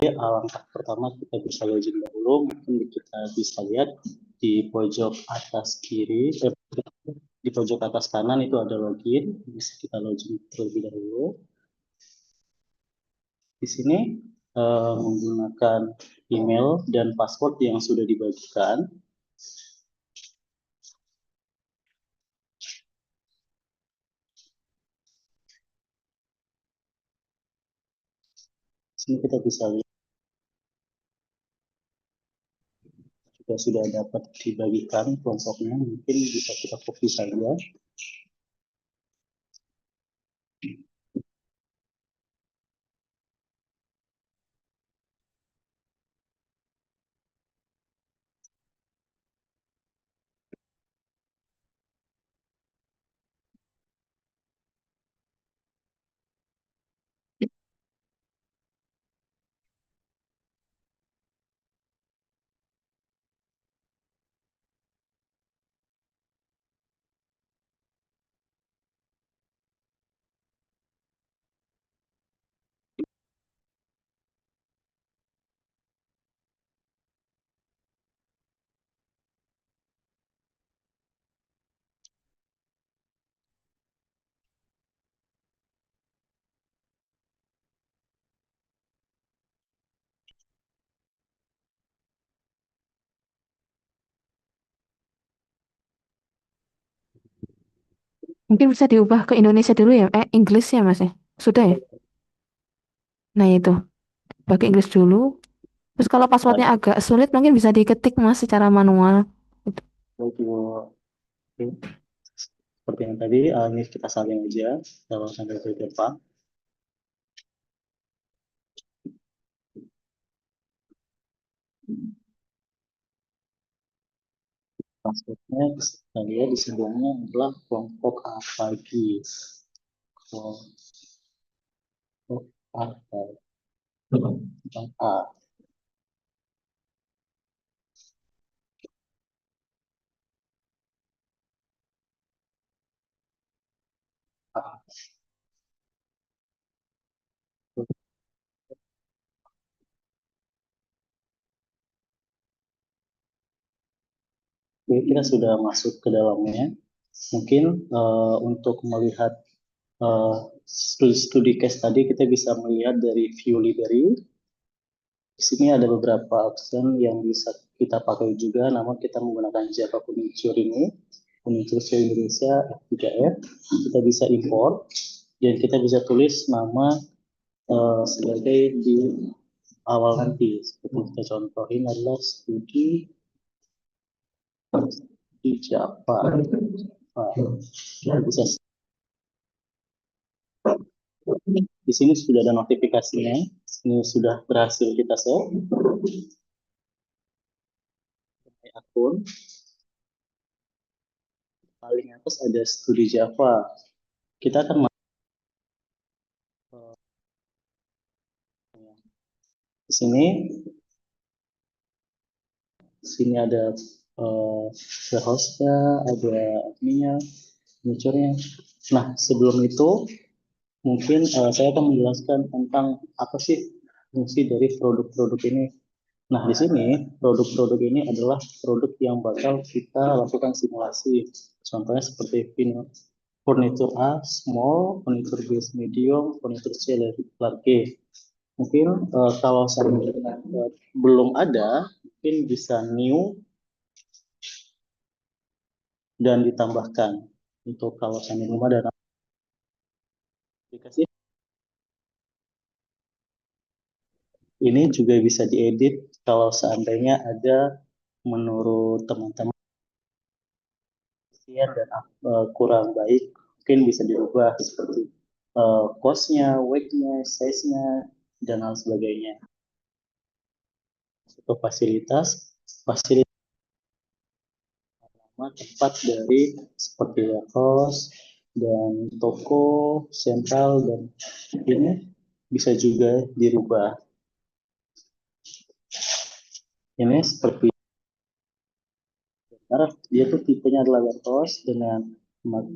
Langkah pertama kita bisa login dahulu. Mungkin kita bisa lihat di pojok atas kiri, di pojok atas kanan itu ada login. Bisa kita login terlebih dahulu. Di sini menggunakan email dan password yang sudah dibagikan. Di sini kita bisa lihat juga sudah dapat dibagikan kelompoknya. Mungkin bisa kita copy saja. Mungkin bisa diubah ke Indonesia dulu ya, Inggris ya Mas ya? Sudah ya? Nah itu, pakai Inggris dulu. Terus kalau passwordnya agak sulit mungkin bisa diketik Mas secara manual. Gitu. Seperti yang tadi, ini kita salin aja kalau sampai Jepang. Passwordnya kita lihat di sebelumnya adalah kelompok A pagi. Kelompok A pagi. A. A. Oke, kita sudah masuk ke dalamnya. Mungkin untuk melihat studi case tadi kita bisa melihat dari view library. Di sini ada beberapa option yang bisa kita pakai juga, namun kita menggunakan Java Furniture ini, Furniture Indonesia F3F. Kita bisa import dan kita bisa tulis nama sebagai di awal nanti. Seperti kita contohin adalah studi Java. Kita bisa di sini sudah ada notifikasinya. Ini sudah berhasil kita save akun. Paling atas ada studi Java. Kita akan di sini. Di sini ada hostnya, ada adminnya, fiturnya. Nah, sebelum itu mungkin saya akan menjelaskan tentang apa sih fungsi dari produk-produk ini. Nah, di sini produk-produk ini adalah produk yang bakal kita lakukan simulasi. Contohnya seperti furniture A, small, furniture B, medium, furniture C, large. Mungkin kalau seandainya belum ada, mungkin bisa new dan ditambahkan. Untuk kalau seandainya belum ada aplikasi, ini juga bisa diedit kalau seandainya ada menurut teman-teman dan kurang baik, mungkin bisa dirubah seperti cost-nya, weight-nya, size-nya, dan hal sebagainya. Untuk fasilitas tempat dari seperti warehouse dan toko sentral dan ini bisa juga dirubah. Ini seperti dia tuh tipenya adalah warehouse dengan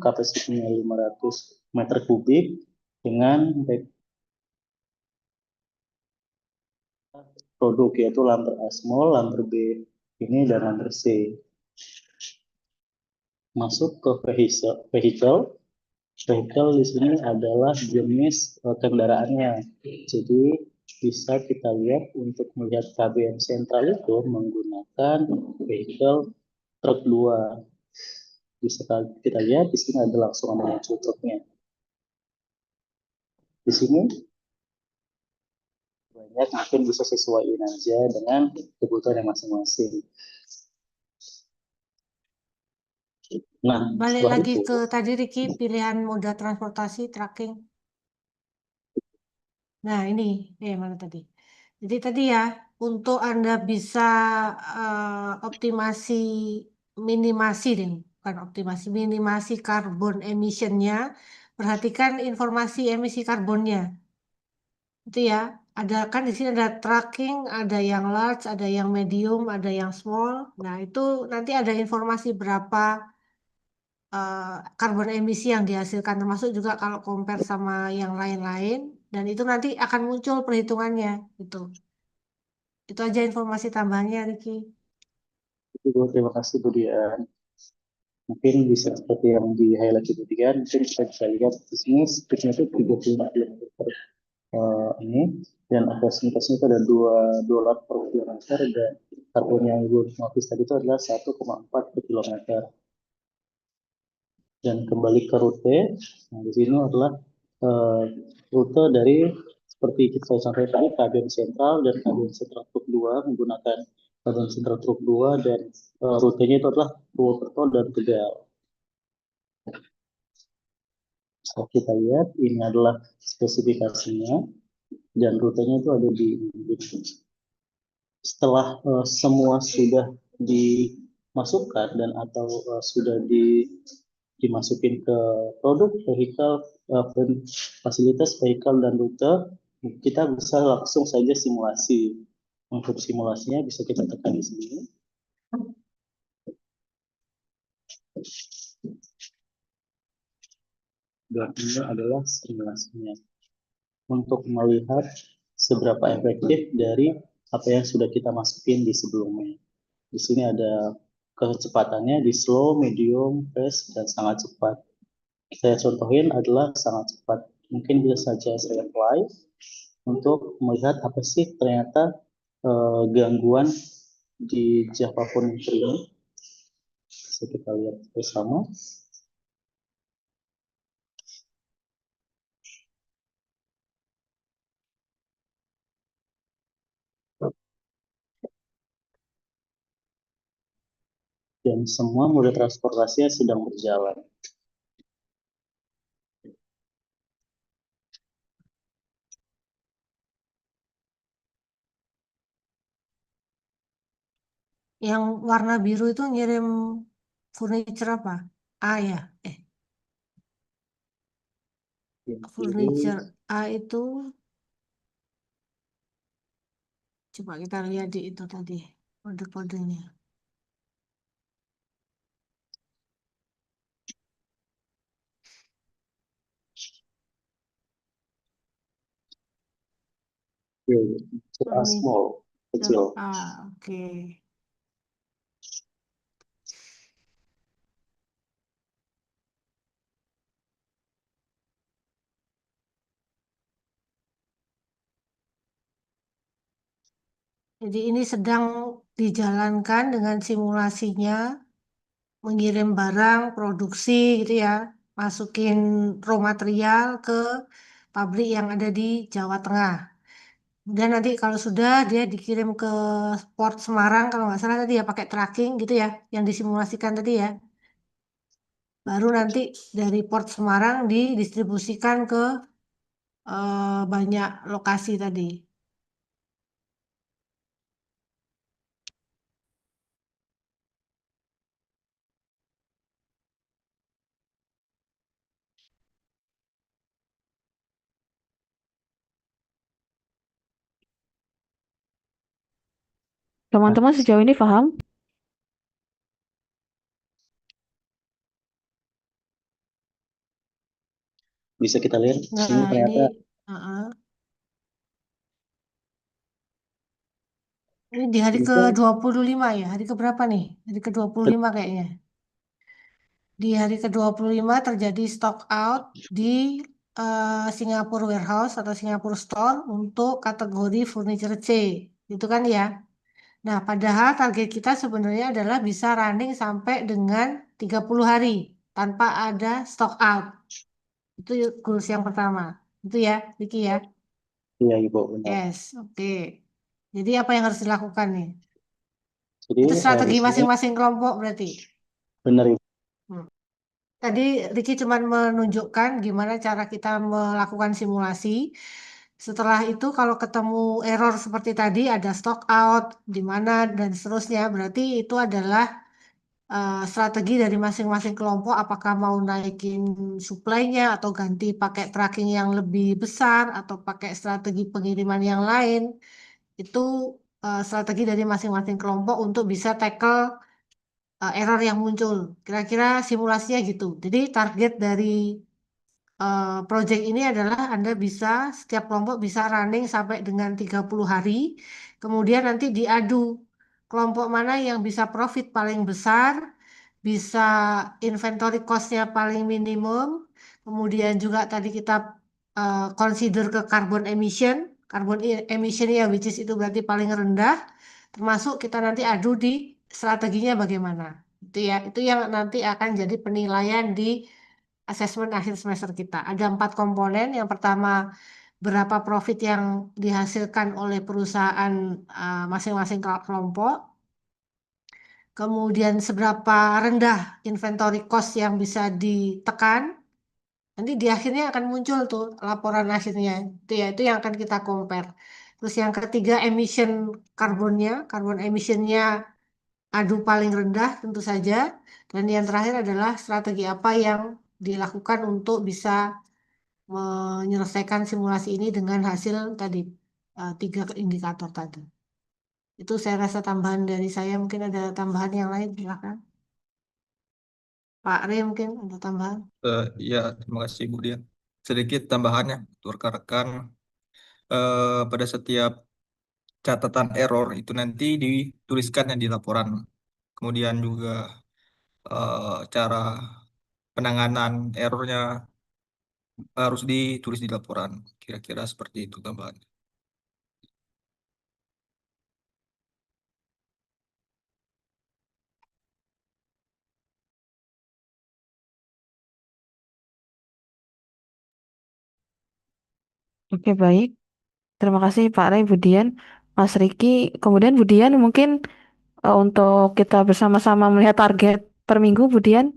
kapasitasnya 500 meter kubik dengan produk yaitu lumber A small, lumber B ini dan lumber C. Masuk ke vehicle. Vehicle di sini adalah jenis kendaraannya. Jadi bisa kita lihat untuk melihat KBM sentral itu menggunakan vehicle truk 2. Bisa kita lihat di sini ada langsung ada truknya. Di sini banyak mungkin bisa sesuaiin aja dengan kebutuhan yang masing-masing. Nah, Balik setelah lagi itu ke tadi Riki, pilihan moda transportasi, tracking. Nah, ini, mana tadi? Jadi tadi ya, untuk Anda bisa optimasi, minimasi deh, bukan optimasi, minimasi karbon emissionnya, perhatikan informasi emisi karbonnya. Itu ya, ada kan di sini ada tracking, ada yang large, ada yang medium, ada yang small. Nah, itu nanti ada informasi berapa karbon emisi yang dihasilkan, termasuk juga kalau compare sama yang lain-lain, dan itu nanti akan muncul perhitungannya gitu. Itu aja informasi tambahannya, Riki. terima kasih Bu Dian. Mungkin bisa seperti yang di highlight Bu Dian, mungkin kita bisa lihat di sini speednya itu 35 km per ini, dan aksesibilitasnya itu ada 2 dolar per kilometer, dan karbon yang Ibu notice tadi itu adalah 1,4 per kilometer. Dan kembali ke rute, nah di sini adalah uh, rute dari seperti kita sampaikan tadi, Kabupaten Sentral dan Kabupaten Sentral Truk 2 menggunakan Kabupaten Sentral Truk 2, dan rutenya itu adalah Purwokerto dan Tegal. So, kita lihat ini adalah spesifikasinya dan rutenya itu ada di setelah semua sudah dimasukkan dan atau sudah dimasukin ke produk vehicle, fasilitas vehicle dan rute, kita bisa langsung saja simulasi. Untuk simulasinya bisa kita tekan di sini. Dan ini adalah simulasinya untuk melihat seberapa efektif dari apa yang sudah kita masukin di sebelumnya. Di sini ada kecepatannya di slow, medium, fast, dan sangat cepat. Saya contohin adalah sangat cepat. Mungkin bisa saja saya apply untuk melihat apa sih ternyata gangguan di Java Furniture ini. Bisa kita lihat bersama. Dan semua moda transportasinya sedang berjalan. Yang warna biru itu ngirim furniture apa? A ya? Yang biru, Furniture A itu, coba kita lihat di itu tadi, kode-kodenya. small, Furniture kecil. A, oke. Jadi ini sedang dijalankan dengan simulasinya, mengirim barang, produksi gitu ya, masukin raw material ke pabrik yang ada di Jawa Tengah. Dan nanti kalau sudah dia dikirim ke Port Semarang, kalau nggak salah tadi ya pakai tracking gitu ya, yang disimulasikan tadi ya. Baru nanti dari Port Semarang didistribusikan ke banyak lokasi tadi. Teman-teman sejauh ini paham? Bisa kita lihat Nah, ini ini ternyata uh-uh. Ini di hari Bisa ke-25 ya. Hari keberapa nih? Hari ke-25 kayaknya. Di hari ke-25 terjadi stock out di Singapore Warehouse atau Singapore Store untuk kategori furniture C. Itu kan ya. Nah, padahal target kita sebenarnya adalah bisa running sampai dengan 30 hari tanpa ada stock out. Itu goals yang pertama. Itu ya, Vicky ya. iya Ibu benar. Yes, oke. Jadi apa yang harus dilakukan nih? Jadi Itu di strategi sini masing-masing kelompok berarti. benar Ibu. Hmm. Tadi Ricky cuma menunjukkan gimana cara kita melakukan simulasi. Setelah itu kalau ketemu error seperti tadi ada stock out di mana dan seterusnya, berarti itu adalah strategi dari masing-masing kelompok apakah mau naikin suplainya atau ganti pakai tracking yang lebih besar atau pakai strategi pengiriman yang lain. Itu strategi dari masing-masing kelompok untuk bisa tackle error yang muncul. Kira-kira simulasinya gitu. Jadi target dari project ini adalah Anda bisa, setiap kelompok bisa running sampai dengan 30 hari. Kemudian nanti diadu kelompok mana yang bisa profit paling besar, bisa inventory cost-nya paling minimum. Kemudian juga tadi kita consider ke carbon emission ya, which is itu berarti paling rendah. Termasuk kita nanti adu di strateginya bagaimana. Itu ya, itu yang nanti akan jadi penilaian di asesmen akhir semester kita. Ada 4 komponen. Yang pertama, berapa profit yang dihasilkan oleh perusahaan masing-masing kelompok. Kemudian seberapa rendah inventory cost yang bisa ditekan. Nanti di akhirnya akan muncul tuh laporan akhirnya. Itu ya, itu yang akan kita compare. Terus yang ketiga, emission karbonnya. Karbon emissionnya adu paling rendah tentu saja. Dan yang terakhir adalah strategi apa yang dilakukan untuk bisa menyelesaikan simulasi ini dengan hasil tadi 3 indikator tadi. Itu saya rasa tambahan dari saya. Mungkin ada tambahan yang lain, silakan. Pak Re mungkin ada tambahan. Ya, terima kasih Bu Dian. Sedikit tambahannya untuk rekan-rekan, pada setiap catatan error itu nanti dituliskan yang di laporan. Kemudian juga cara penanganan errornya harus ditulis di laporan. Kira-kira seperti itu tambahan. Oke, baik. Terima kasih Pak Ray, Budian, Mas Riki. Kemudian Budian mungkin untuk kita bersama-sama melihat target per minggu, Budian,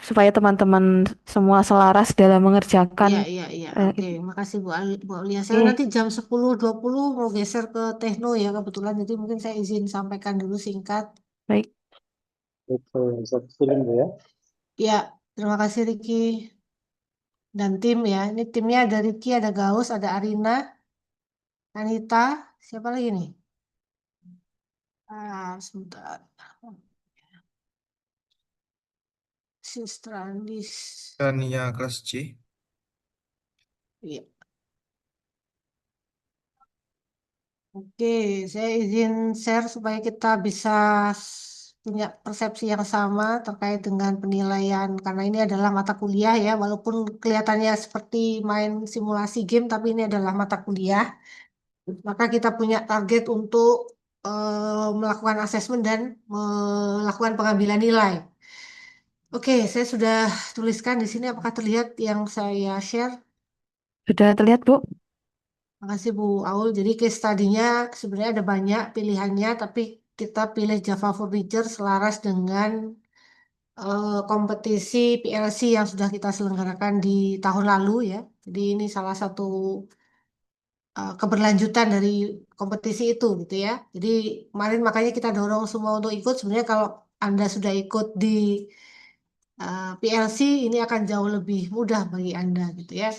supaya teman-teman semua selaras dalam mengerjakan Iya, iya, iya. Oke, itu. makasih Bu Aulia. Saya nanti Oke, jam 10.20 mau geser ke Tekno ya kebetulan. Jadi mungkin saya izin sampaikan dulu singkat. baik. Itu satu film Bu ya. Ya, terima kasih Riki dan tim ya. Ini timnya ada Riki, ada Gaus, ada Arina, Anita, siapa lagi nih? Sebentar. Sister Andis. Tania kelas C. Iya. Oke, saya izin share supaya kita bisa punya persepsi yang sama terkait dengan penilaian karena ini adalah mata kuliah ya, walaupun kelihatannya seperti main simulasi game, tapi ini adalah mata kuliah. Maka kita punya target untuk melakukan asesmen dan melakukan pengambilan nilai. Oke, saya sudah tuliskan di sini. Apakah terlihat yang saya share? Sudah terlihat, Bu? Makasih Bu Aul. Jadi case study-nya sebenarnya ada banyak pilihannya, tapi kita pilih Java Furniture selaras dengan kompetisi PLC yang sudah kita selenggarakan di tahun lalu ya. Jadi ini salah satu keberlanjutan dari kompetisi itu gitu ya. Jadi kemarin makanya kita dorong semua untuk ikut. Sebenarnya kalau Anda sudah ikut di PLC ini akan jauh lebih mudah bagi Anda gitu ya.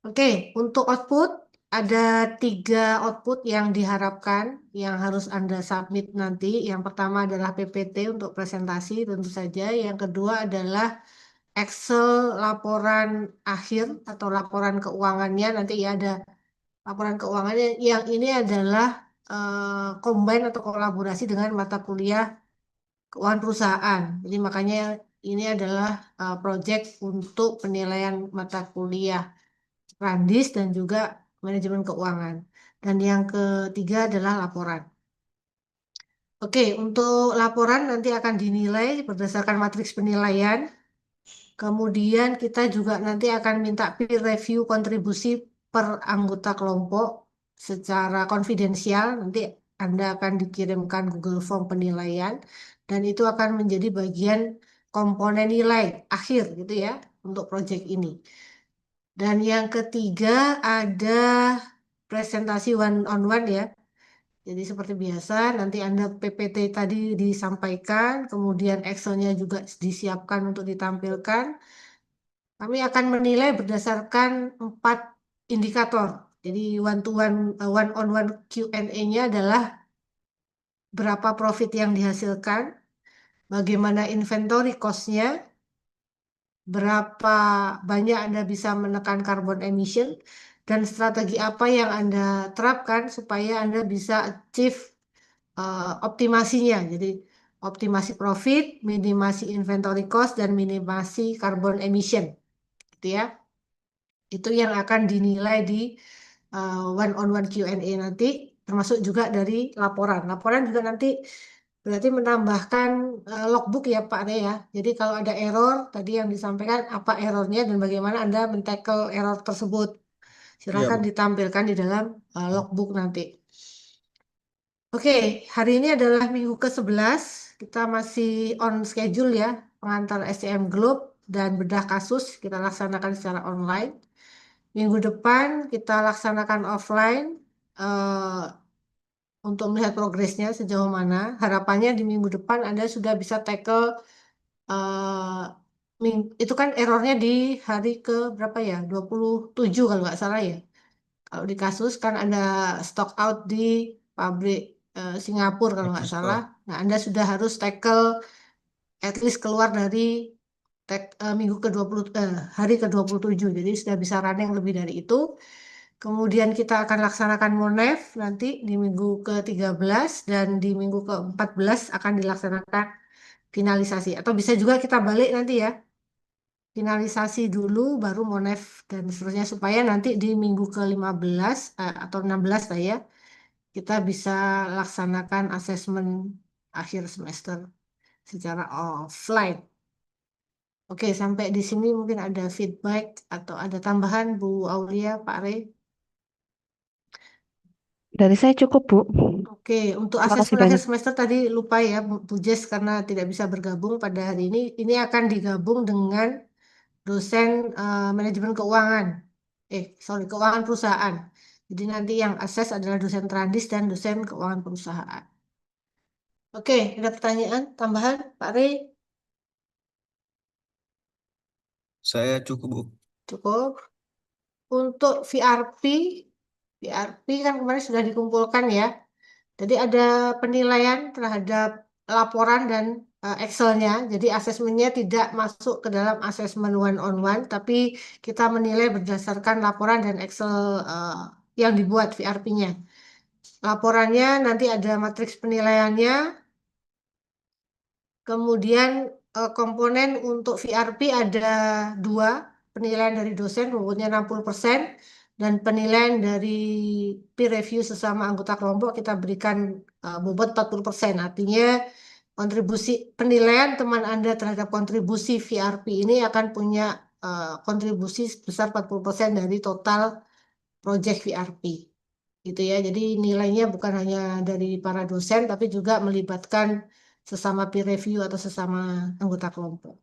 Oke, untuk output ada 3 output yang diharapkan yang harus Anda submit nanti. Yang pertama adalah PPT untuk presentasi tentu saja. Yang kedua adalah Excel laporan akhir atau laporan keuangannya. Nanti ya ada laporan keuangannya. Yang ini adalah combine atau kolaborasi dengan mata kuliah keuangan perusahaan. Jadi makanya ini adalah project untuk penilaian mata kuliah Randis dan juga manajemen keuangan. Dan yang ketiga adalah laporan. Oke, untuk laporan nanti akan dinilai berdasarkan matriks penilaian. Kemudian kita juga nanti akan minta peer review kontribusi per anggota kelompok secara konfidensial. Nanti Anda akan dikirimkan Google Form penilaian dan itu akan menjadi bagian komponen nilai akhir gitu ya untuk proyek ini. Dan yang ketiga ada presentasi one on one ya. Jadi seperti biasa, nanti Anda PPT tadi disampaikan, kemudian Excel-nya juga disiapkan untuk ditampilkan. Kami akan menilai berdasarkan 4 indikator. Jadi one on one Q&A-nya adalah berapa profit yang dihasilkan, bagaimana inventory cost-nya, berapa banyak Anda bisa menekan carbon emission, dan strategi apa yang Anda terapkan supaya Anda bisa achieve optimasinya. Jadi optimasi profit, minimasi inventory cost, dan minimasi carbon emission. Gitu ya. Itu yang akan dinilai di one on one Q&A nanti, termasuk juga dari laporan. Laporan juga nanti berarti menambahkan logbook ya Pak Re ya. Jadi kalau ada error tadi yang disampaikan apa errornya dan bagaimana Anda men-tackle error tersebut. Iya, Silakan Bu. ditampilkan di dalam logbook nanti. Oke, hari ini adalah minggu ke-11. Kita masih on schedule ya, pengantar SCM Group dan bedah kasus kita laksanakan secara online. Minggu depan kita laksanakan offline untuk melihat progresnya sejauh mana. Harapannya di minggu depan Anda sudah bisa tackle itu kan errornya di hari ke berapa ya? 27 kalau nggak salah ya. Kalau di kasus kan ada stock out di pabrik Singapura kalau nggak Bagus, salah. Pak. Nah, Anda sudah harus tackle at least keluar dari minggu ke-20 hari ke-27. Jadi sudah bisa running lebih dari itu. Kemudian kita akan laksanakan Monef nanti di minggu ke-13 dan di minggu ke-14 akan dilaksanakan finalisasi. Atau bisa juga kita balik nanti ya. Finalisasi dulu baru Monef dan seterusnya supaya nanti di minggu ke-15 atau 16 lah ya kita bisa laksanakan asesmen akhir semester secara offline. Oke, sampai di sini mungkin ada feedback atau ada tambahan Bu Aulia, Pak Rey. Dari saya cukup, Bu. Oke, untuk Terima kasih asesmen akhir banyak. semester tadi lupa ya Bu Jess karena tidak bisa bergabung pada hari ini. Ini akan digabung dengan dosen manajemen keuangan. Keuangan perusahaan. Jadi nanti yang akses adalah dosen Trandis dan dosen keuangan perusahaan. Oke, ada pertanyaan tambahan, Pak Rey? Saya cukup, Bu. Cukup. Untuk VRP kan kemarin sudah dikumpulkan ya. Jadi ada penilaian terhadap laporan dan Excel-nya. Jadi asesmennya tidak masuk ke dalam asesmen one on one, tapi kita menilai berdasarkan laporan dan Excel yang dibuat VRP-nya. Laporannya nanti ada matriks penilaiannya. Kemudian komponen untuk VRP ada 2, penilaian dari dosen bobotnya 60% dan penilaian dari peer review sesama anggota kelompok kita berikan bobot 40%. Artinya kontribusi penilaian teman Anda terhadap kontribusi VRP ini akan punya kontribusi sebesar 40% dari total project VRP. Gitu ya. Jadi nilainya bukan hanya dari para dosen tapi juga melibatkan sesama peer review atau sesama anggota kelompok.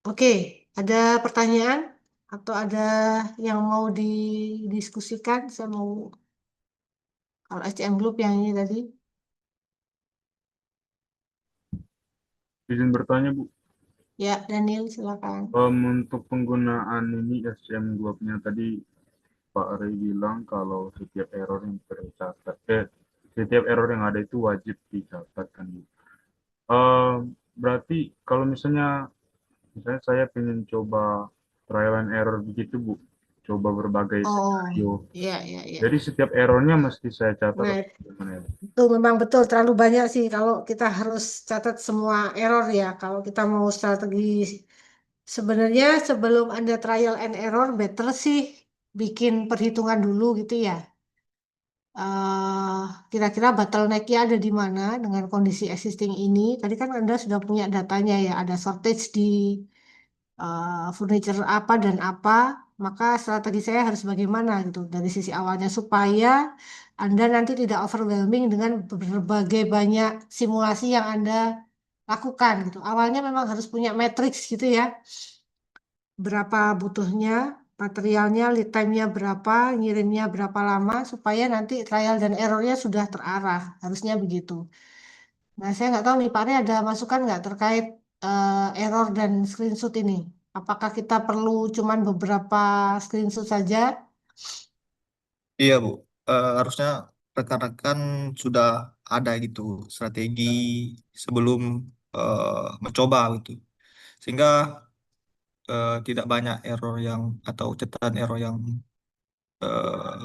Oke, ada pertanyaan atau ada yang mau didiskusikan? Saya mau kalau SCM Group yang ini tadi. Izin bertanya, Bu. Ya, Daniel silakan. Untuk penggunaan ini SCM Group-nya tadi Pak Ray bilang kalau setiap error yang tercatat, setiap error yang ada itu wajib dicatat kan, Bu. Berarti kalau misalnya saya pengen coba trial and error begitu, Bu. coba berbagai Oh, skenario. iya, iya, iya. Jadi setiap errornya mesti saya catat Nah, atau gimana ya? itu memang betul terlalu banyak sih kalau kita harus catat semua error ya. Kalau kita mau strategi, sebenarnya sebelum Anda trial and error, better sih bikin perhitungan dulu gitu ya. Kira-kira bottleneck-nya ada di mana dengan kondisi existing ini. Tadi kan Anda sudah punya datanya ya, ada shortage di furniture apa dan apa, maka strategi saya harus bagaimana gitu dari sisi awalnya supaya Anda nanti tidak overwhelming dengan berbagai banyak simulasi yang Anda lakukan gitu. Awalnya memang harus punya matriks gitu ya, berapa butuhnya, materialnya, lead time-nya berapa, ngirimnya berapa lama, supaya nanti trial dan error-nya sudah terarah, harusnya begitu. Nah, saya nggak tahu nih, Pak Ari ada masukan nggak terkait error dan screenshot ini? Apakah kita perlu cuman beberapa screenshot saja? Iya, Bu. Harusnya rekan-rekan sudah ada gitu strategi sebelum mencoba gitu. Sehingga tidak banyak error yang atau catatan error yang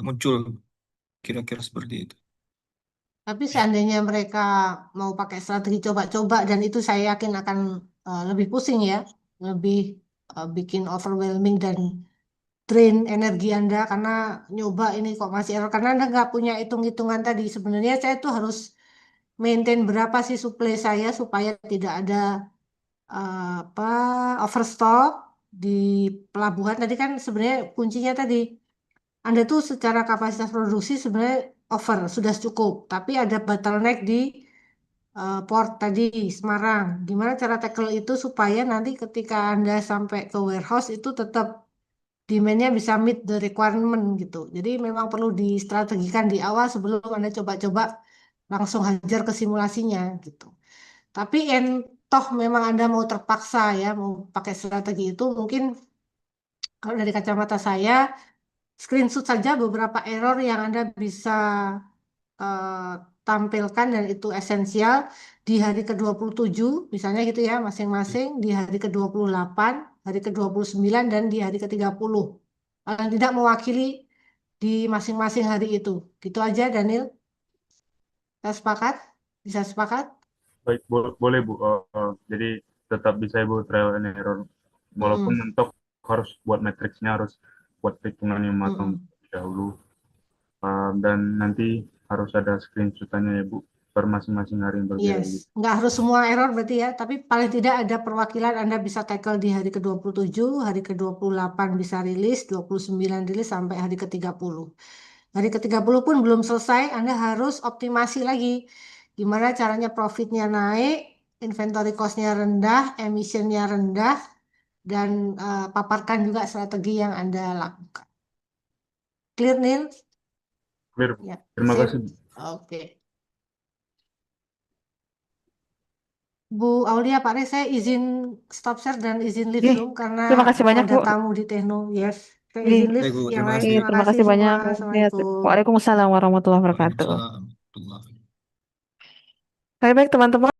muncul kira-kira seperti itu. Tapi seandainya mereka mau pakai strategi coba-coba dan itu saya yakin akan lebih pusing ya, lebih bikin overwhelming dan drain energi Anda karena nyoba ini kok masih error karena Anda nggak punya hitung-hitungan tadi. Sebenarnya saya tuh harus maintain berapa sih supply saya supaya tidak ada apa overstock di pelabuhan. Tadi kan sebenarnya kuncinya tadi Anda tuh secara kapasitas produksi sebenarnya over sudah cukup, tapi ada bottleneck di port tadi Semarang. Gimana cara tackle itu supaya nanti ketika Anda sampai ke warehouse itu tetap demand-nya bisa meet the requirement gitu. Jadi memang perlu distrategikan di awal sebelum Anda coba-coba langsung hajar ke simulasinya gitu. Tapi toh memang Anda mau terpaksa ya mau pakai strategi itu mungkin kalau dari kacamata saya screenshot saja beberapa error yang Anda bisa eh, tampilkan dan itu esensial di hari ke-27 misalnya gitu ya masing-masing di hari ke-28, hari ke-29 dan di hari ke-30. Paling tidak mewakili di masing-masing hari itu. Gitu aja Daniel. Kita sepakat? Bisa sepakat? Baik, boleh Bu. Jadi tetap bisa Ibu trial and error. Walaupun Mm-mm. mentok harus buat matriksnya, harus buat perhitungan yang matang Mm-mm. dahulu. Dan nanti harus ada screenshot-nya ya Bu, per masing-masing hari yang berbeda Yes, gitu. nggak harus semua error berarti ya, tapi paling tidak ada perwakilan Anda bisa tackle di hari ke-27, hari ke-28 bisa rilis, 29 rilis sampai hari ke-30. Hari ke-30 pun belum selesai, Anda harus optimasi lagi. Gimana caranya profitnya naik, inventory cost-nya rendah, emission-nya rendah, dan paparkan juga strategi yang Anda lakukan. Clear, Neil? Clear Bu. Ya, Terima sip. kasih Bu. Oke. Bu Aulia, Pak Re, saya izin stop share dan izin live Oke, room karena terima kasih banyak, ada Bu. tamu di Tekno. Yes, saya Oke, izin live. Baik, Bu. Yang Terima lain kasih. terima terima kasih kasih semua. banyak. Ya, Assalamualaikum. Waalaikumsalam warahmatullahi wabarakatuh. Waalaikumsalam warahmatullahi wabarakatuh. Baik-baik, teman-teman.